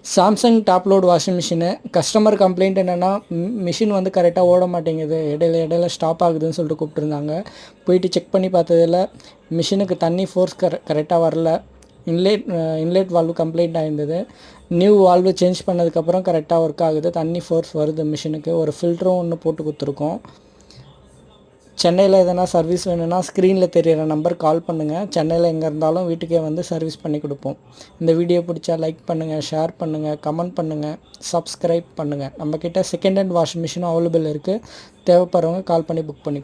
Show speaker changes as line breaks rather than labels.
Samsung top load washing machine. Customer complaint என்னென்னா, machine வந்து கரெக்டாக ஓட மாட்டேங்குது, இடையில ஸ்டாப் ஆகுதுன்னு சொல்லிட்டு கூப்பிட்டுருந்தாங்க. போயிட்டு செக் பண்ணி பார்த்ததில் மிஷினுக்கு தண்ணி ஃபோர்ஸ் கரெக்டாக வரல. இன்லேட் வால்வு கம்ப்ளைண்ட் ஆகிருந்தது. நியூ வால்வு சேஞ்ச் பண்ணதுக்கப்புறம் கரெக்டாக ஒர்க் ஆகுது, தண்ணி ஃபோர்ஸ் வருது மிஷினுக்கு. ஒரு ஃபில்டரும் ஒன்று போட்டு கொடுத்துருக்கோம். சென்னையில் எதனா சர்வீஸ் வேணும்னா ஸ்க்ரீனில் தெரியிற நம்பர் கால் பண்ணுங்கள். சென்னையில் எங்கே இருந்தாலும் வீட்டுக்கே வந்து சர்வீஸ் பண்ணி கொடுப்போம். இந்த வீடியோ பிடிச்சா லைக் பண்ணுங்கள், ஷேர் பண்ணுங்கள், கமெண்ட் பண்ணுங்கள், சப்ஸ்கிரைப் பண்ணுங்கள். நம்மக்கிட்ட செகண்ட் ஹேண்ட் வாஷிங் மிஷினும் அவைலபிள் இருக்குது. தேவைப்படுறவங்க கால் பண்ணி புக் பண்ணி